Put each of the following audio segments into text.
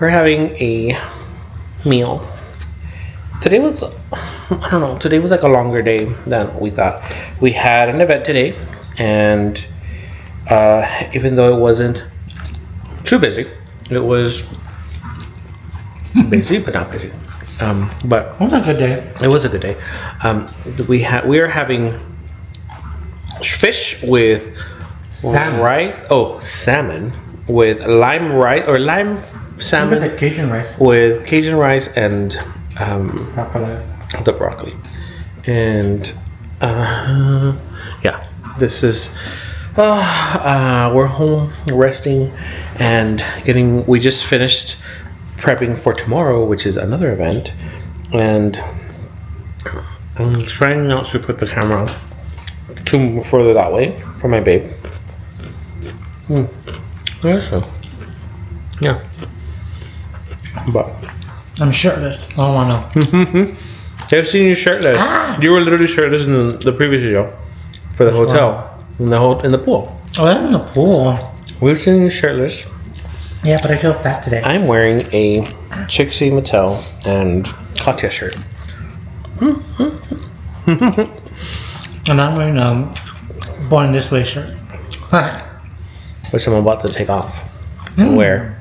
we're having a meal. Today was, I don't know, today was like a longer day than we thought. We had an event today, and even though it wasn't too busy, it was busy but not busy. But It was a good day. it was a good day. We are having fish with Salmon. rice. Oh, salmon with lime rice or lime I think salmon it's like Cajun rice. with Cajun rice and Broccoli. the broccoli. And yeah, this is we're home resting and we just finished prepping for tomorrow, which is another event, and I'm trying not to put the camera too further that way for my babe. Yeah, so yeah, but I'm shirtless. I don't want to. I've seen you shirtless. You were literally shirtless in the previous video for the Which hotel in the pool. Oh, I'm in the pool. We've seen you shirtless. Yeah, but I feel fat today. I'm wearing a Trixie Mattel and Katya shirt. And I'm wearing a Born This Way shirt. Which I'm about to take off and wear.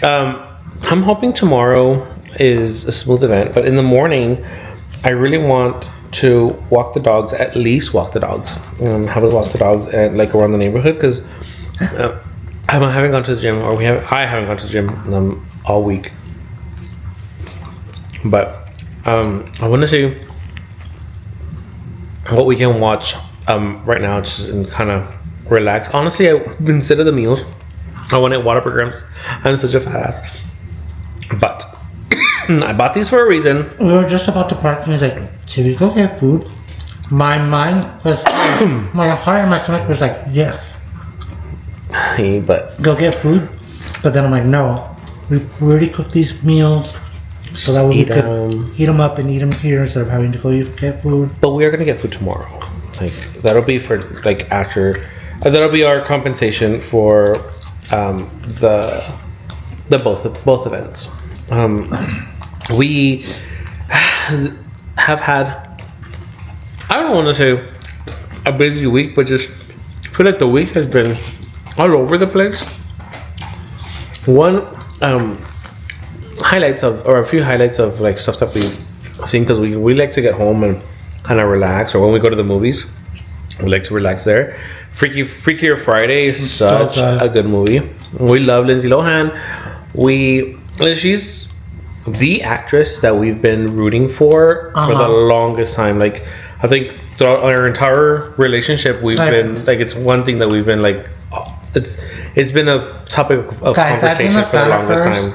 I'm hoping tomorrow is a smooth event, but in the morning, I really want to walk the dogs. At least walk the dogs. Have us walk the dogs and like around the neighborhood because I haven't gone to the gym, I haven't gone to the gym all week. But I want to see what we can watch right now, just and kind of relax. Honestly, instead of the meals, I wanted Whataburgers. I'm such a fat ass. But I bought these for a reason. We were just about to park and he's like, should we go get food? My mind was, my heart and my stomach was like, yes. But Go get food. But then I'm like, no. We already cooked these meals. So that way we could heat them up and eat them here instead of having to go get food. But we are gonna get food tomorrow. Like that'll be for like after. That'll be our compensation for the both events. We have had, I don't want to say a busy week, but just feel like the week has been all over the place. One a few highlights of like stuff that we've seen, because we like to get home and kind of relax, or when we go to the movies we like to relax there. Freakier Friday is such a good movie. We love Lindsay Lohan. She's the actress that we've been rooting for the longest time. Like I think throughout our entire relationship we've been like, it's one thing that we've been like, it's been a topic of conversation for the longest time.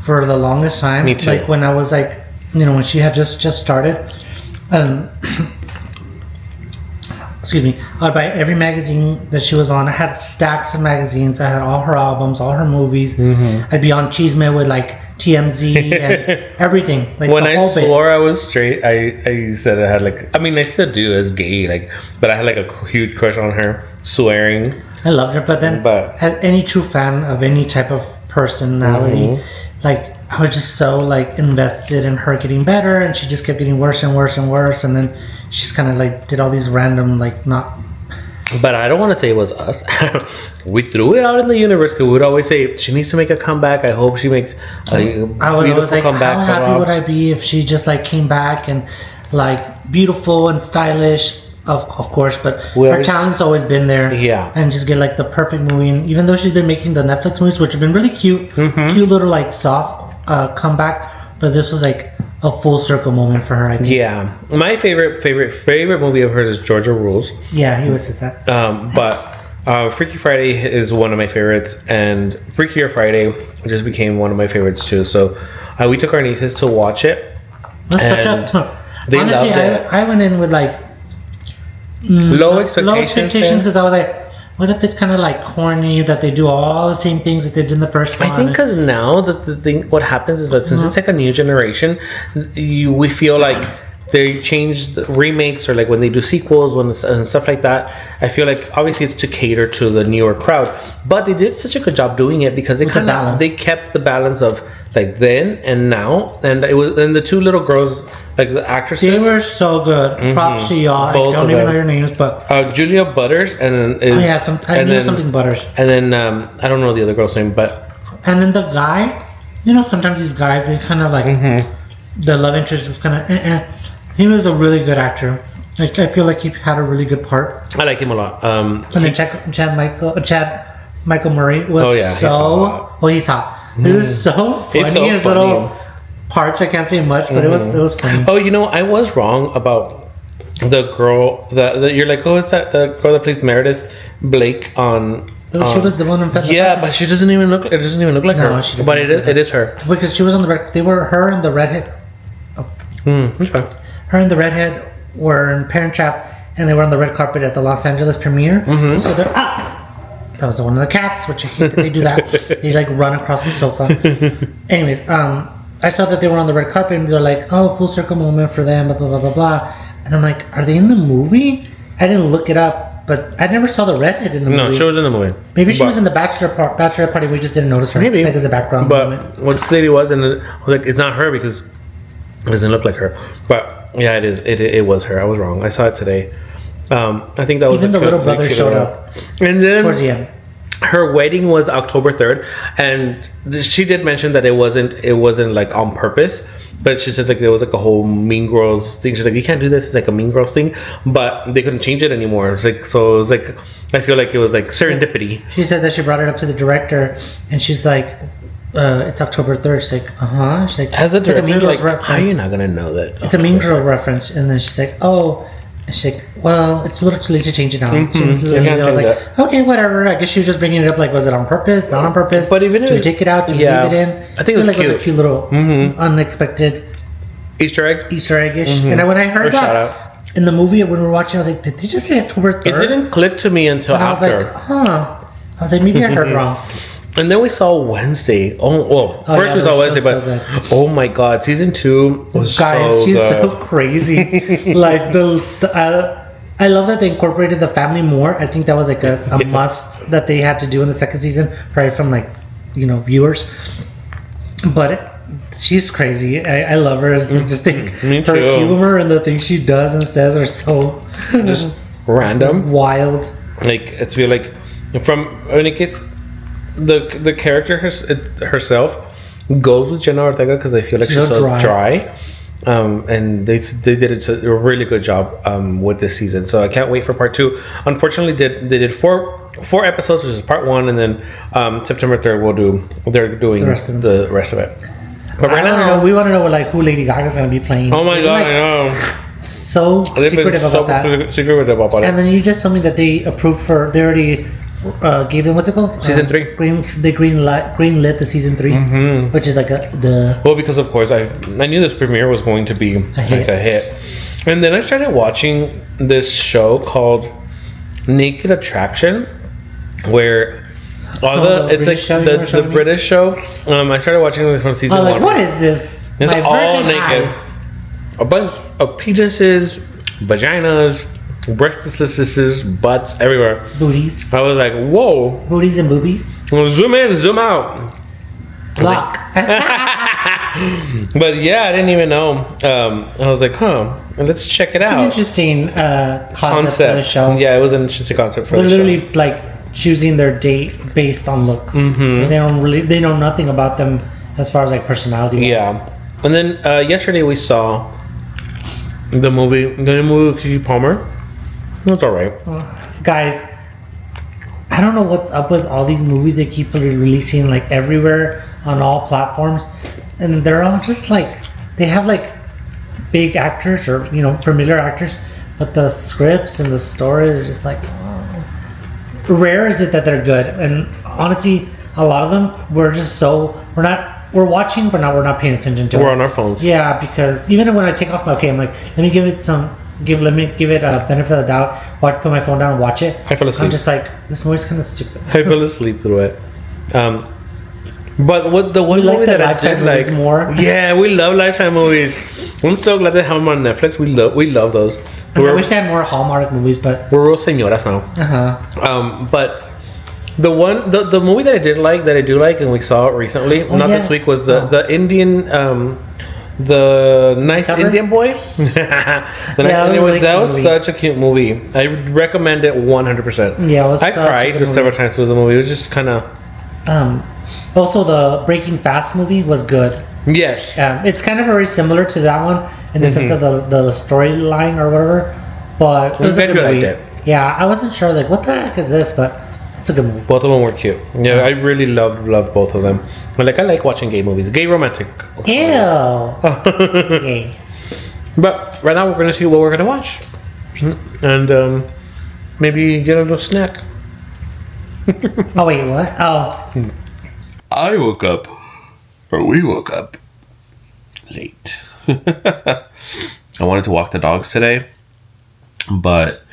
For the longest time. Me too. Like when I was like, when she had just started, excuse me, I'd buy every magazine that she was on. I had stacks of magazines. I had all her albums, all her movies. I'd be on Cheesemate with like TMZ and everything. Like when I swore I was straight, I said I had like, I mean I still do as gay, like, but I had like a huge crush on her, swearing. I loved her, but as any true fan of any type of personality, like I was just so like invested in her getting better, and she just kept getting worse and worse and worse, and then she's kind of like did all these random like not. But I don't want to say it was us. We threw it out in the universe because we would always say she needs to make a comeback. I hope she makes a beautiful comeback. How happy would I be if she just like came back and like beautiful and stylish, of course, but her talent's always been there. Yeah, and just get like the perfect movie. And even though she's been making the Netflix movies, which have been really cute, cute little like soft comeback, but this was like a full circle moment for her, I think. Yeah, my favorite movie of hers is Georgia Rules. Yeah, he was that. But Freaky Friday is one of my favorites, and Freakier Friday just became one of my favorites too. So we took our nieces to watch it. They honestly, loved it. I went in with like low expectations because I was like, what if it's kind of like corny that they do all the same things that they did in the first one? I think because now the thing, what happens is that since it's like a new generation, we feel like they change the remakes, or like when they do sequels and stuff like that, I feel like obviously it's to cater to the newer crowd, but they did such a good job doing it because they they kept the balance of like then and now, and the two little girls, like the actresses, they were so good. Props to y'all. I don't even know your names, but Julia Butters, and then I knew something Butters, and then I don't know the other girl's name, but and then the guy, sometimes these guys, they kind of like the love interest was kind of. He was a really good actor. I feel like he had a really good part. I like him a lot. And then Chad Michael Murray was he's hot. It was so funny. His little parts. I can't say much, but it was funny. Oh, I was wrong about the girl that you're like, oh, it's that the girl that plays Meredith Blake on. She was the one in Fed. Yeah, but she doesn't even look. It doesn't even look like her. But it is her because she was on the. They were her and the redhead. Okay. Her and the redhead were in Parent Trap, and they were on the red carpet at the Los Angeles premiere. So they're that was one of the cats, which I hate that they do that. They like run across the sofa. Anyways, I saw that they were on the red carpet, and they're like, "Oh, full circle moment for them." Blah blah blah blah blah. And I'm like, "Are they in the movie?" I didn't look it up, but I never saw the redhead in the movie. No, she was in the movie. Maybe she was in the bachelor party. We just didn't notice her. Maybe like as a background. But moment. what this lady was, and I was like, "It's not her because it doesn't look like her." But yeah, it is. It was her. I was wrong. I saw it today. I think that was even the little brother showed up. And then towards the end. Her wedding was October 3rd, and she did mention that it wasn't like on purpose, but she said like there was like a whole Mean Girls thing. She's like, you can't do this. It's like a Mean Girls thing, but they couldn't change it anymore. It's like so. It was like I feel like it was like serendipity. She said that she brought it up to the director, and she's like, it's October 3rd. She's like, She's like, as a director, like, how are you not gonna know that? It's a Mean Girl reference, and then she's like, oh. And she's like, well, it's a little too late to change it now. I was like, okay, whatever. I guess she was just bringing it up like, was it on purpose? Not on purpose? But even if you take it out, leave it in? I think it was like cute. It was a cute little unexpected Easter egg-ish. And then when I heard that in the movie when we were watching, I was like, did they just say October 3rd? It didn't click to me until after. I was like, I was like, maybe I heard wrong. And then we saw Wednesday. First we saw Wednesday, but oh my god, season 2 was so she's good. so crazy. Like those, I love that they incorporated the family more. I think that was like a must that they had to do in the second season, right from like viewers. But she's crazy. I love her. I just think her humor and the things she does and says are so just random, wild. Like I feel like when it gets. The character herself goes with Jenna Ortega because I feel like she's so dry. And they did a really good job with this season. So I can't wait for part 2. Unfortunately, they did four episodes, which is part 1, and then September 3rd they're doing the rest of it. But right now, we want to know like who Lady Gaga's gonna be playing. Oh my god, I know. So secretive about that. Secretive about it. And then you just told me that they approved they already. Gave them what's it called? Season 3. They green lit the season 3, which is like because of course I knew this premiere was going to be a hit, and then I started watching this show called Naked Attraction, where it's like the British show. I started watching this from season 1. What is this? It's all naked, a bunch of penises, vaginas. Breastises, butts everywhere. Booties. I was like, whoa. Booties and boobies. Zoom in, zoom out. Block. But yeah, I didn't even know. I was like, let's check it out. It's an interesting concept for the show. Yeah, it was an interesting concept for the show. They're literally like choosing their date based on looks. And they know nothing about them as far as like personality. Yeah. And then yesterday we saw the new movie with Keke Palmer. It's alright. Guys, I don't know what's up with all these movies they keep releasing like everywhere on all platforms. And they're all just like, they have like big actors or, familiar actors. But the scripts and the story are just like, rare is it that they're good. And honestly, a lot of them, we're watching, but we're not paying attention to it. We're on our phones. Yeah, because even when I take off, I'm like, let me give it a benefit of the doubt. Put my phone down and watch it. I fell asleep. I'm just like, this movie's kind of stupid. I fell asleep through it. But the one movie that I did like more. Yeah, we love Lifetime movies. I'm so glad they have them on Netflix. We love those. I wish they had more Hallmark movies, but we're real señoras now. But the movie that I do like, and we saw it recently, this week, was the Indian, the nice Cover? Indian boy. That was such a cute movie. I recommend it 100%. Yeah, I cried several times with the movie. It was just kind of. Also, the Breaking Fast movie was good. Yes. It's kind of very similar to that one in the sense of the storyline or whatever, but it was a good movie. Yeah, I wasn't sure like what the heck is this, but it's a good movie. Both of them were cute. Yeah, I really loved both of them. I like watching gay movies, gay romantic. Ew. Gay. But right now we're gonna see what we're gonna watch, and maybe get a little snack. Oh wait, what? Oh. We woke up late. I wanted to walk the dogs today, but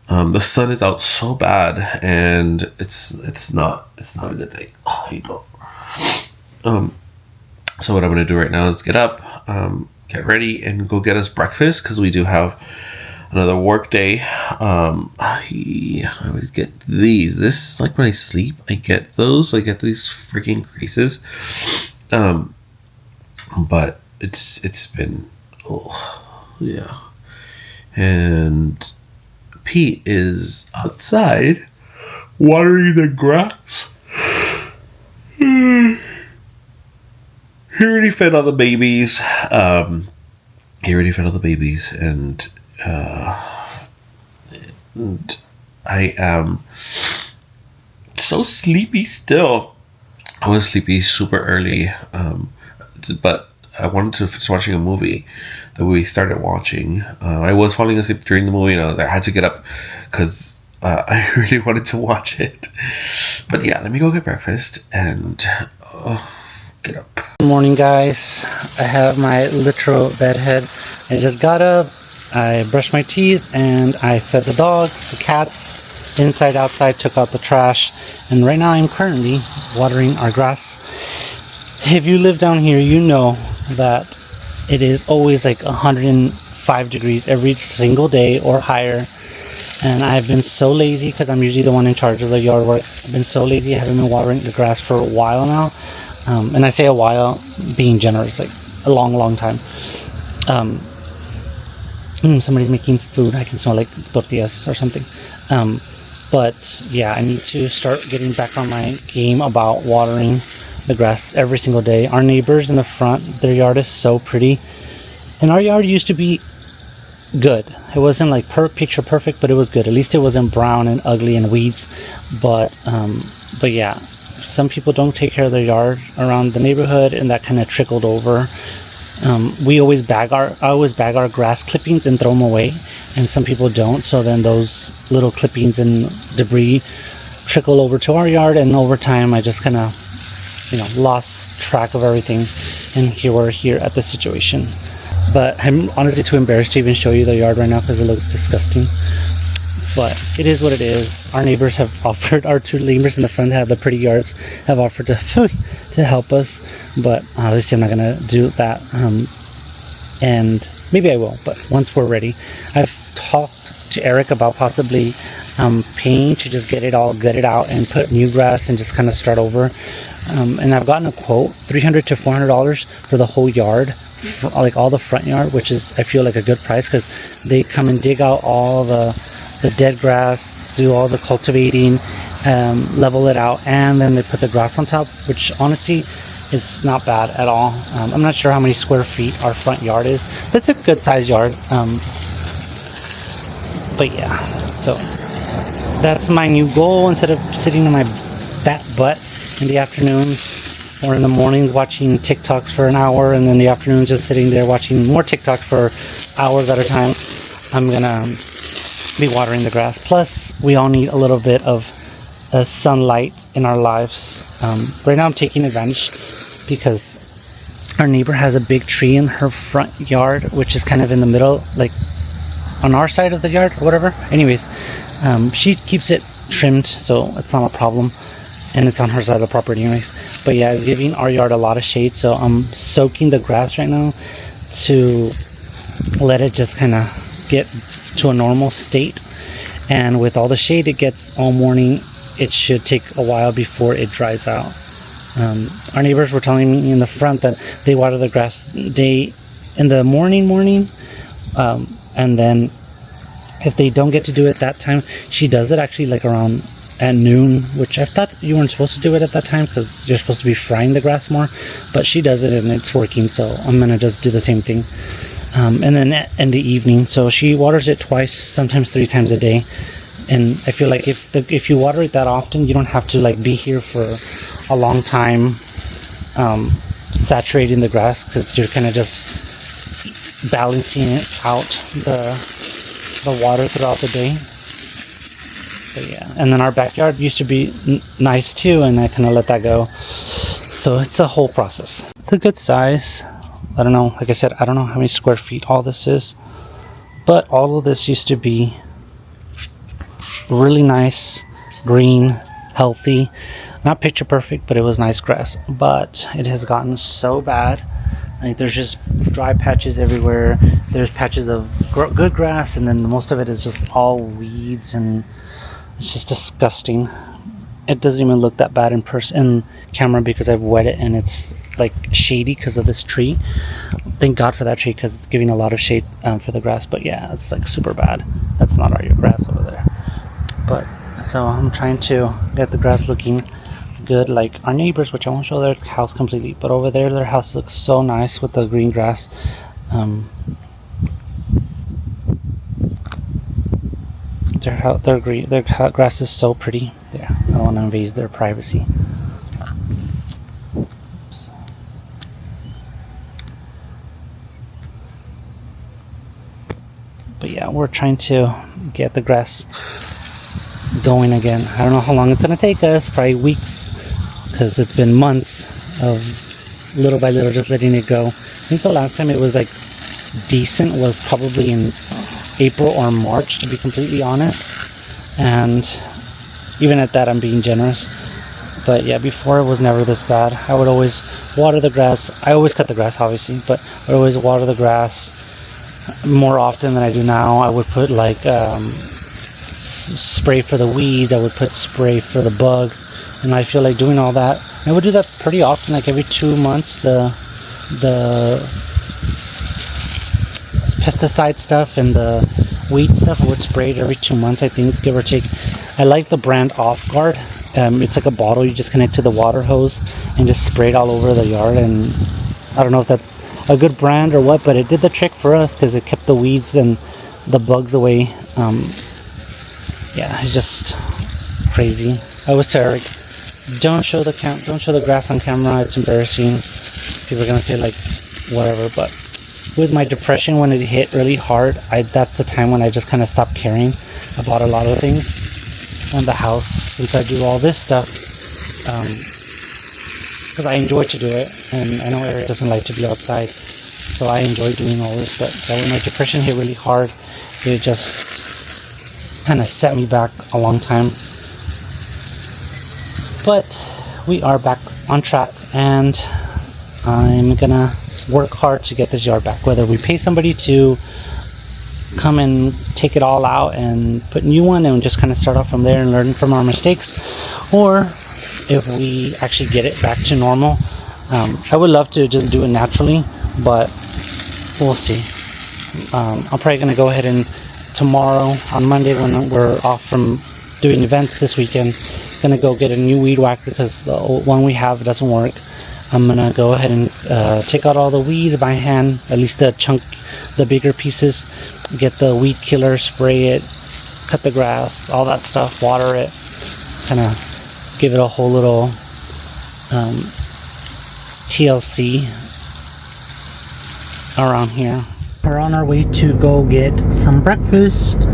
the sun is out so bad, and it's not a good thing. So what I'm gonna do right now is get up, get ready, and go get us breakfast because we do have another work day. I always get these. This is like when I sleep, I get those. I get these freaking creases. But it's been yeah. And Pete is outside watering the grass. He already fed all the babies. And I am so sleepy still. I was sleepy super early, but I wanted to finish watching a movie that we started watching. I was falling asleep during the movie, and I had to get up because I really wanted to watch it. But yeah, let me go get breakfast and get up. Good morning, guys. I have my literal bedhead. I just got up, I brushed my teeth, and I fed the dogs, the cats, inside, outside, took out the trash, and right now I'm currently watering our grass. If you live down here, you know that it is always like 105 degrees every single day or higher, and I've been so lazy because I'm usually the one in charge of the yard work. I've been so lazy, I haven't been watering the grass for a while now, and I say a while being generous, like a long time. Somebody's making food. I can smell like tortillas or something. But yeah, I need to start getting back on my game about watering the grass every single day. Our neighbors in the front, their yard is so pretty, and our yard used to be good. It wasn't like picture perfect, but it was good. At least it wasn't brown and ugly and weeds. But yeah, some people don't take care of their yard around the neighborhood, and that kind of trickled over. I always bag our grass clippings and throw them away, and some people don't. So then those little clippings and debris trickle over to our yard, and over time I just kind of lost track of everything, and here we're here at the situation. But I'm honestly too embarrassed to even show you the yard right now because it looks disgusting. But it is what it is. Our neighbors have offered, our two neighbors in the front that have the pretty yards have offered to help us, but obviously I'm not gonna do that. And maybe I will, but once we're ready. I've talked to Eric about possibly paying to just get it all gutted out and put new grass and just kind of start over. And I've gotten a quote, $300 to $400 for the whole yard, like all the front yard, which is I feel like a good price because they come and dig out all the dead grass, do all the cultivating, level it out, and then they put the grass on top, which honestly is not bad at all. I'm not sure how many square feet our front yard is, but it's a good sized yard. But yeah, so that's my new goal. Instead of sitting on my fat butt in the afternoons or in the mornings watching TikToks for an hour, and then the afternoons just sitting there watching more TikTok for hours at a time, I'm gonna be watering the grass. Plus, we all need a little bit of sunlight in our lives. Right now I'm taking advantage because our neighbor has a big tree in her front yard, which is kind of in the middle, like on our side of the yard or whatever. Anyways, she keeps it trimmed, so it's not a problem, and it's on her side of the property anyways. But yeah, it's giving our yard a lot of shade, so I'm soaking the grass right now to let it just kind of get to a normal state. And with all the shade it gets all morning, it should take a while before it dries out. Our neighbors were telling me in the front that they water the grass in the morning, and then if they don't get to do it that time, she does it actually like around at noon, which I thought you weren't supposed to do it at that time because you're supposed to be frying the grass more, but she does it and it's working, so I'm gonna just do the same thing. And then in the evening, so she waters it twice, sometimes 3 times a day. And I feel like if you water it that often, you don't have to like be here for a long time saturating the grass, because you're kind of just balancing it out, the water throughout the day. But yeah, and then our backyard used to be nice too, and I kind of let that go. So it's a whole process. It's a good size. I don't know, like I said, I don't know how many square feet all this is, but all of this used to be really nice, green, healthy, not picture perfect, but it was nice grass. But it has gotten so bad, like there's just dry patches everywhere. There's patches of good grass, and then most of it is just all weeds, and it's just disgusting. It doesn't even look that bad in camera because I've wet it and it's like shady because of this tree. Thank God for that tree because it's giving a lot of shade for the grass. But yeah, it's like super bad. That's not our grass over there. But so I'm trying to get the grass looking good like our neighbors, which I won't show their house completely, but over there their house looks so nice with the green grass. Their grass is so pretty. Yeah, I don't want to invade their privacy. But yeah, we're trying to get the grass going again. I don't know how long it's gonna take us, probably weeks, because it's been months of little by little just letting it go. I think the last time it was like decent was probably in April or March, to be completely honest, and even at that I'm being generous. But yeah, before it was never this bad. I would always water the grass. I always cut the grass obviously, but I would always water the grass more often than I do now. I would put like spray for the weeds, I would put spray for the bugs, and I feel like doing all that. I would do that pretty often, like every 2 months. The pesticide stuff and the weed stuff, I would spray it every 2 months, I think, give or take. I like the brand Off Guard. It's like a bottle you just connect to the water hose and just spray it all over the yard. And I don't know if that's a good brand or what, but it did the trick for us because it kept the weeds and the bugs away. Yeah, it's just crazy. I always tell Eric, don't show the grass on camera. It's embarrassing. People are gonna say like whatever, but with my depression, when it hit really hard, that's the time when I just kind of stopped caring about a lot of things on the house, since I do all this stuff because I enjoy to do it, and I know Eric doesn't like to be outside, so I enjoy doing all this. But yeah, when my depression hit really hard, it just kind of set me back a long time. But we are back on track, and I'm gonna work hard to get this yard back, whether we pay somebody to come and take it all out and put a new one and just kind of start off from there and learn from our mistakes, or if we actually get it back to normal. I would love to just do it naturally, but we'll see. I'm probably gonna go ahead and tomorrow on Monday, when we're off from doing events this weekend, gonna go get a new weed whacker because the old one we have doesn't work. I'm gonna go ahead and take out all the weeds by hand, at least the bigger pieces, get the weed killer, spray it, cut the grass, all that stuff, water it, kind of give it a whole little TLC around here. We're on our way to go get some breakfast.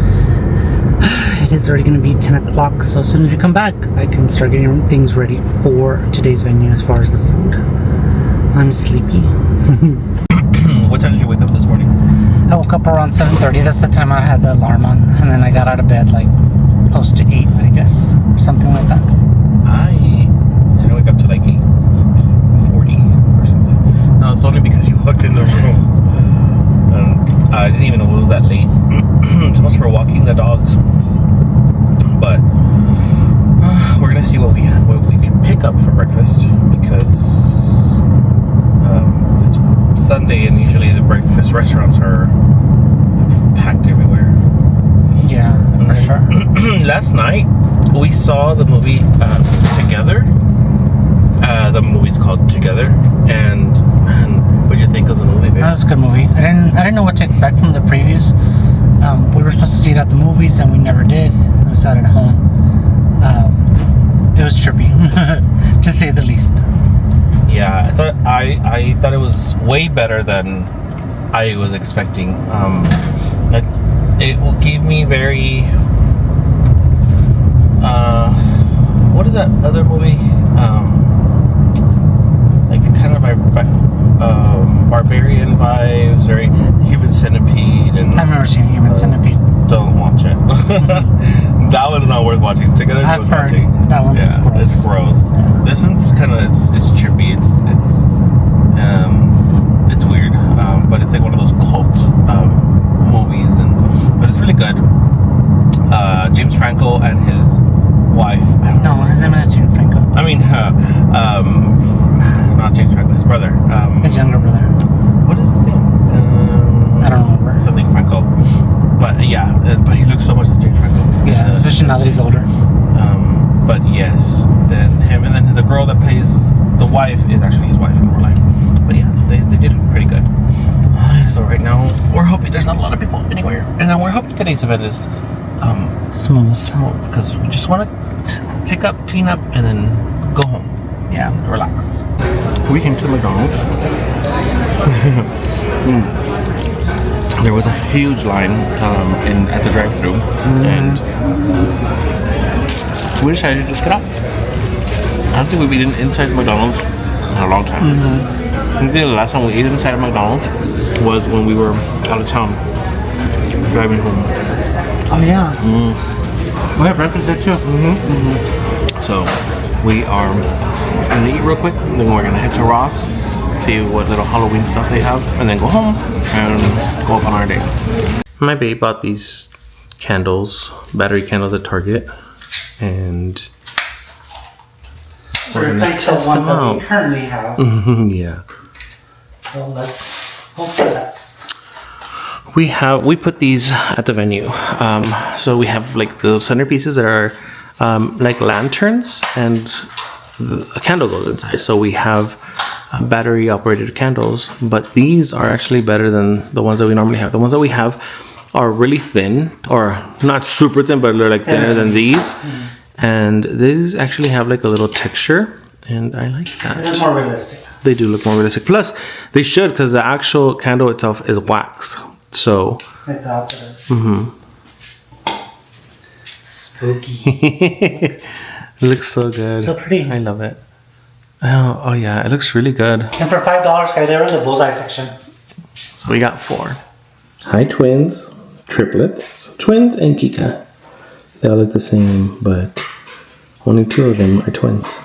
It is already going to be 10 o'clock, so as soon as we come back, I can start getting things ready for today's venue as far as the food. I'm sleepy. What time did you wake up this morning? I woke up around 7:30. That's the time I had the alarm on, and then I got out of bed like close to 8, I guess, or something like that. I didn't wake up to like 8:40 or something. No, it's only because you walked in the room, and day, and usually the breakfast restaurants are packed everywhere. Yeah, for sure. Last night we saw the movie Together. The movie's called Together, and man, what'd you think of the movie, babe? That was a good movie. I didn't know what to expect from the previews. We were supposed to see it at the movies, and we never did. We saw it at home. It was trippy, to say the least. Yeah, I thought it was way better than I was expecting. It gave me very what is that other movie? Like kind of barbarian vibes, or Human Centipede, and I've never seen Human Centipede. Don't watch it. That one's not worth watching. Together, I've heard watching. that one's gross. It's gross. Yeah. This one's kind of it's trippy. It's weird, but it's like one of those cult movies, but it's really good. James Franco and his wife. No, his name is James Franco. I mean, not James Franco. His brother. His younger brother. What is his name? I don't remember. Something Franco. But yeah, but he looks so much like James Franco. Yeah, especially now that he's older. But yes, then him, and then the girl that plays the wife is actually his wife in real life. But yeah, they did pretty good. So right now we're hoping there's not a lot of people anywhere, and then we're hoping today's event is smooth, because we just want to pick up, clean up, and then go home. Yeah, relax. We came to McDonald's. There was a huge line at the drive-thru, and we decided to just get out. I don't think we've eaten inside McDonald's in a long time. I think the last time we ate inside of McDonald's was when we were out of town, driving home. Oh yeah. We had breakfast there too. So we are gonna eat real quick, and then we're gonna head to Ross, see what little Halloween stuff they have, and then go home and go up on our day. My babe bought these candles, battery candles at Target, and we're gonna test the ones them that we out. currently have. Yeah. So let's hope for the best. We put these at the venue. So we have like the centerpieces that are like lanterns, and a candle goes inside. So we have battery operated candles, but these are actually better than the ones that we normally have. The ones that we have are really thin, or not super thin, but they're like thinner than these. And these actually have like a little texture, and I like that. It looks more realistic. They do look more realistic. Plus, they should, because the actual candle itself is wax. So. Like the outside. Spooky. It looks so good. So pretty. I love it. Oh yeah, it looks really good. And for $5, guys, they're in the bullseye section. So we got 4. Hi, twins, triplets, twins, and Kika. They all look the same, but only 2 of them are twins.